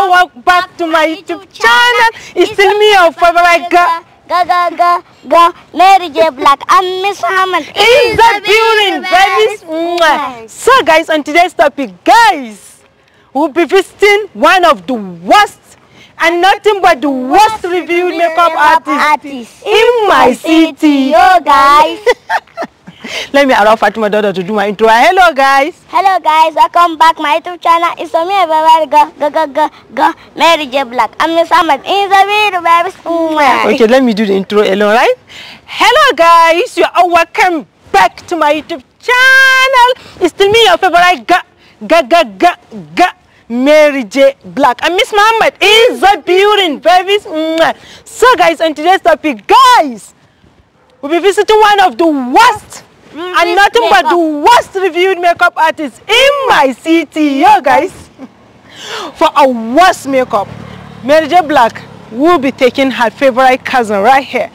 Welcome back to my YouTube channel. It's still me, your favorite girl, Mary J Black. I'm Miss Muhammad. In the building, baby. So, guys, on today's topic, guys, we'll be visiting one of the worst and nothing but the worst reviewed makeup artists in my city. Yo, guys. Let me allow Fatima Daughter to do my intro. Hello, guys. Hello, guys. Welcome back to my YouTube channel. It's me, girl, Mary J Black. I'm Miss Muhammad. In the video, baby. Okay, let me do the intro alone, right? Hello, guys. You are welcome back to my YouTube channel. It's still me, your favorite girl, Mary J Black. I'm Miss Muhammad. In the building, baby. So, guys, on today's topic, guys, we'll be visiting one of the worst and nothing but the worst reviewed makeup artists in my city. Yo, guys, for a worst makeup, Mary J Black will be taking her favorite cousin right here,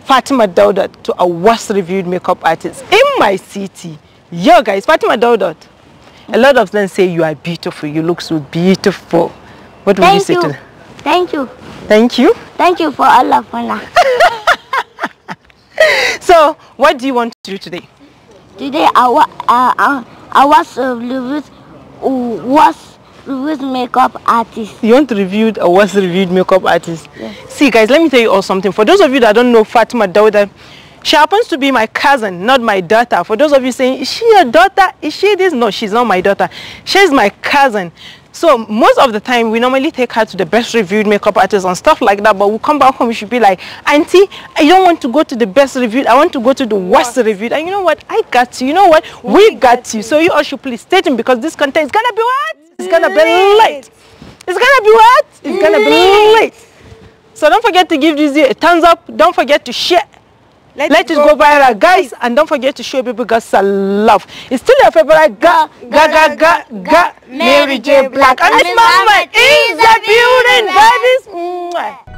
Fatima Daughter, to a worst reviewed makeup artist in my city. Yo, guys, Fatima Daughter, a lot of them say you are beautiful. You look so beautiful. What would you say to them? Thank you. Thank you. Thank you for all of that. So, what do you want to do today? Today, I was reviewed makeup artist. You want to review a worst reviewed makeup artist? Yes. See, guys, let me tell you all something. For those of you that don't know Fatima Daughter, she happens to be my cousin, not my daughter. For those of you saying, is she your daughter? Is she this? No, she's not my daughter. She's my cousin. So most of the time, we normally take her to the best reviewed makeup artists and stuff like that. But we'll come back home, we should be like, Auntie, I don't want to go to the best reviewed. I want to go to the worst reviewed. And you know what? I got you. You know what? We got you. So you all should please stay tuned because this content is going to be what? It's going to be late. It's going to be what? It's going to be late. So don't forget to give this video a thumbs up. Don't forget to share. Let it go viral, guys, and don't forget to show people guys some love. It's still your favorite girl, Mary J Black. And Miss Muhammad in the building, babies.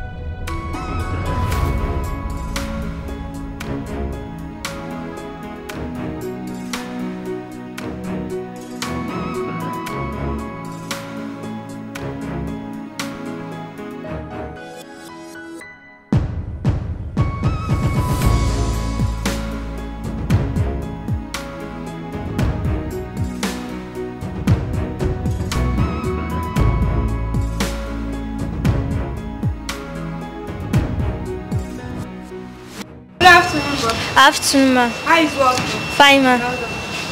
Afternoon, ma. How is work? Fine, ma.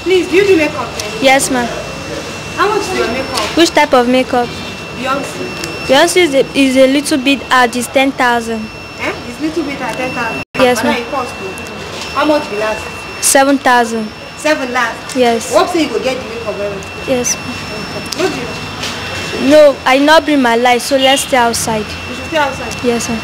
Please, do you do makeup? Yes, ma. How much is your makeup? Which type of makeup? Beyonce. Beyonce is a little bit hard. It's 10,000. It's little bit at 10,000. Yes, ma. How much will last? 7,000. 7 last? Yes. What say you go get the makeup? Yes. What do you? No, I not bring my light, so let's stay outside. You should stay outside. Yes, ma.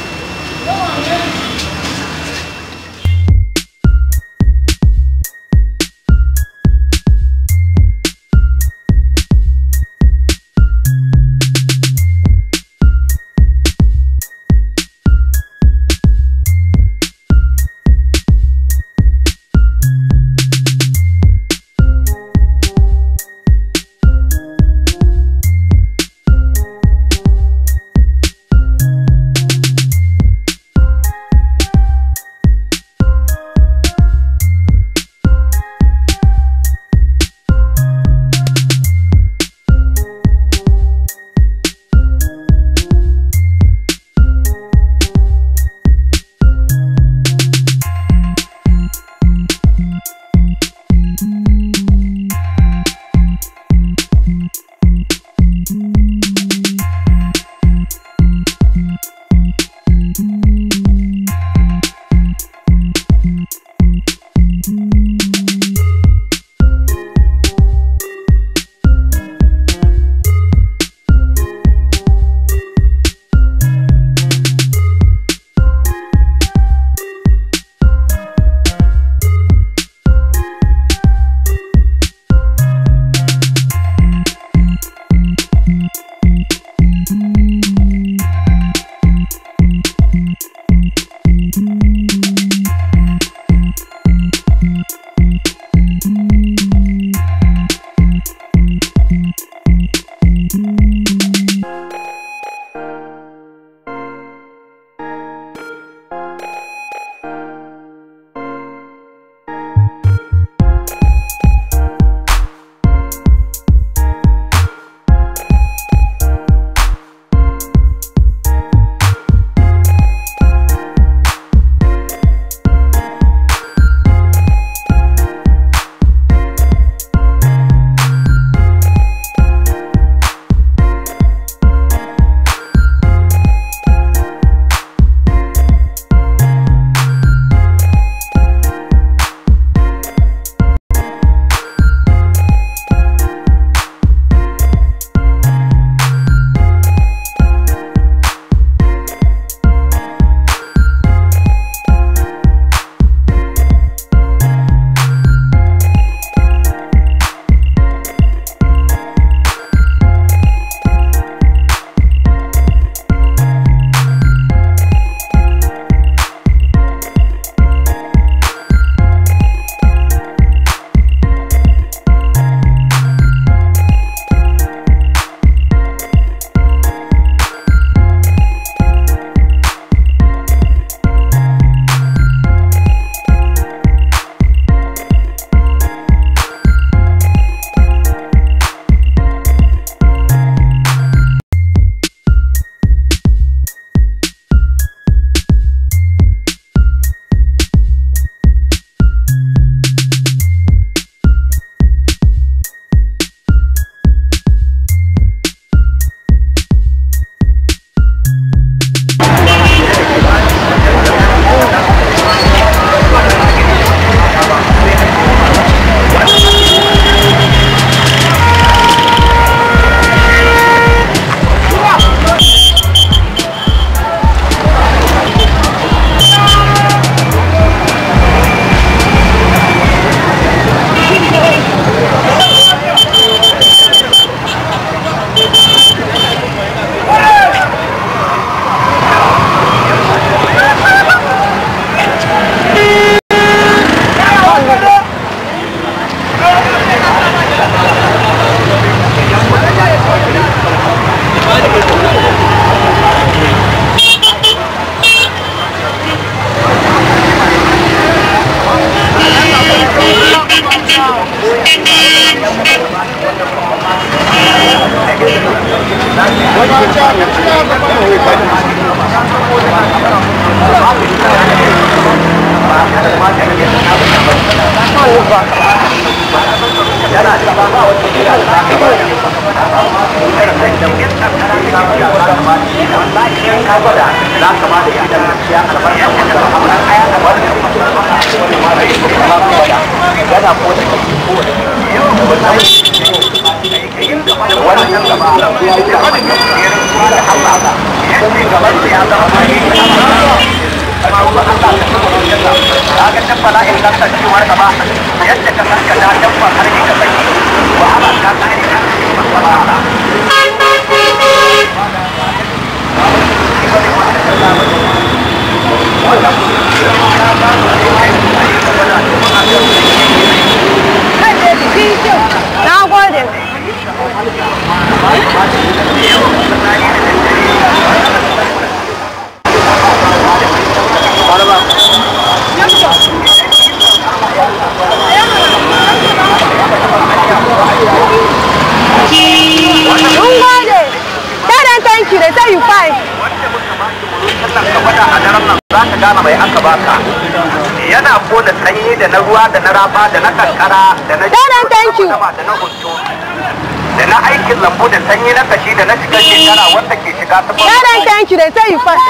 yana kona sanyi da na ruwa da na raba da na kankara da na da na aikin lambu da sanyi na kashi da na shiga shekara wanda ke shiga ta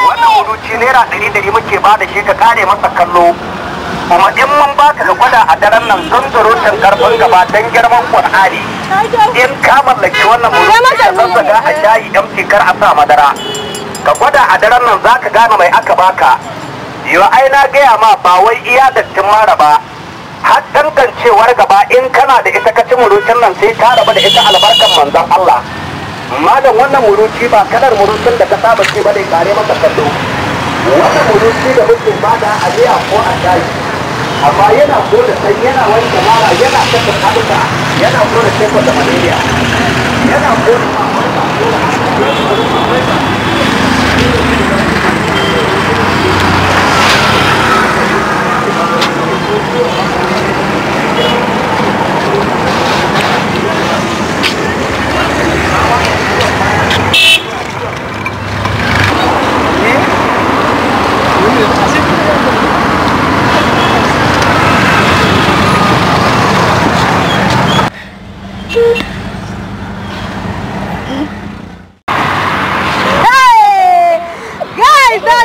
wannan wuruci naira 100 muke ba da shi ka kare masa kallo kuma in mun ba ka gwada a daren nan zunzurutun karfin gaba don girman Qur'ani in ka mallaki wannan wuruci da zazzaga a shayi yan kar a sa madara ka gwada a daren nan za ka gane mai aka baka. Yau ai na gaya ma ba wai iya dattin mara ba har tantancewar gaba in kana da ita ka ci murucin nan sai ka raba da ita albarkan manzon Allah. Malam wannan muruci ba kalar murucin da ka saba ci ba dai kare maka kallo. Wannan muruci da muke bada a jiya ko a shayi amma yana ko da sai yana wanke mara yana kashe kaduka yana ko da tefa da malaria yana ko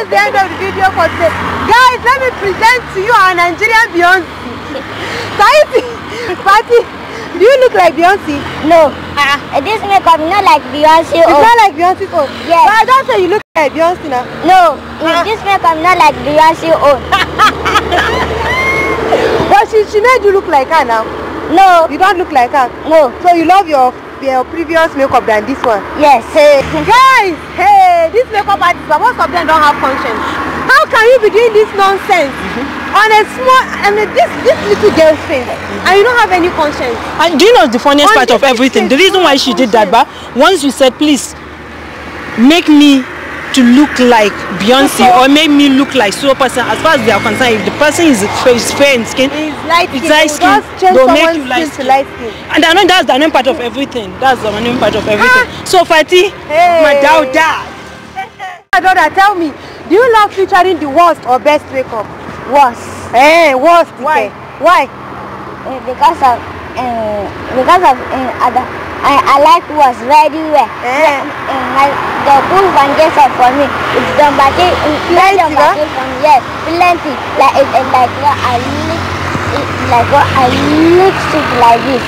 the end of the video for today. Guys, let me present to you our Nigerian Beyonce. Party, do you look like Beyonce? No. This makeup not like Beyonce. It's not like Beyonce's own. Yes. But I don't say you look like Beyonce now. No. This makeup not like Beyonce own. But she made you look like her now. No. You don't look like her. No. So you love your previous makeup than this one? Yes. Hey, guys, hey, this makeup artist, most of them don't have conscience. How can you be doing this nonsense on a small, this little girl's face, and you don't have any conscience? And do you know the funniest part of everything? The reason why she did that, but once you said, please make me to look like Beyonce or make me look like so person, as far as they are concerned, if the person is fair in skin, it's light skin, they'll make you light skin. And I know that's the main part of everything. That's the main part of everything. So Fatih, my daughter. My daughter, tell me, do you love featuring the worst or best makeup? Worst. Hey, worst. Why? Why? Because of I like worst very well. The cool one gets up for me. It's done by plenty. Yes, plenty. Like what I look like this.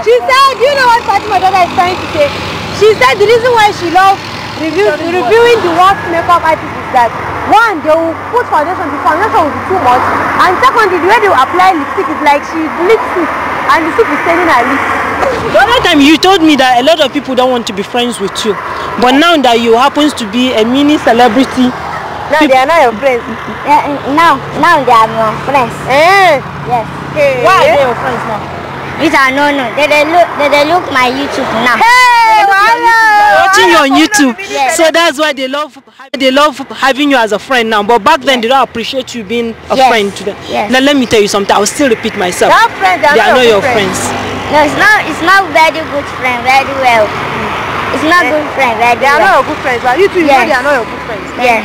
She said, do you know what Fatima daughter is trying to say? She said the reason why she loves reviewing the worst makeup artist is that one, they will put foundation, the foundation will be too much, and secondly, the way they will apply lipstick is like she bleeds soup and the soup is staining her lips. The other time you told me that a lot of people don't want to be friends with you, but now that you happens to be a mini celebrity, now they are not your friends. Now they are my friends. Yes. Why are they your friends now? They look my YouTube now. Watching you on YouTube. Yes. So that's why they love having you as a friend now. But back then they don't appreciate you being a friend to them. Yes. Now let me tell you something. I'll still repeat myself. They are not your friends. No, it's not very good friend, very well. It's not good friends. Right? They are not your good friends, but you too, you know Yes. they are not your good friends. Yes.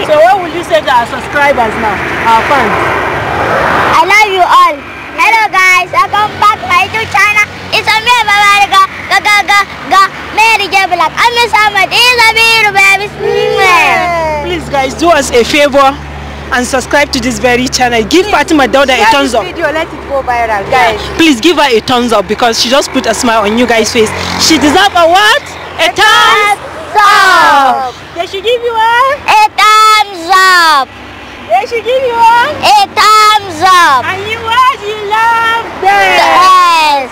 So what will you say to our subscribers now, our fans? I love you all. Hello guys, welcome back to my YouTube channel. It's a me, Mary J. Black. I'm Miss Ahmed. It's a beautiful baby. Please guys, do us a favor and subscribe to this very channel. Give Fatima Dauda a thumbs up. Video, let it go viral, guys. Please give her a thumbs up because she just put a smile on you guys' face. She deserves a what? A thumbs up. They should give you A thumbs up. They should give you a thumbs up. And you what? You love them. Yes.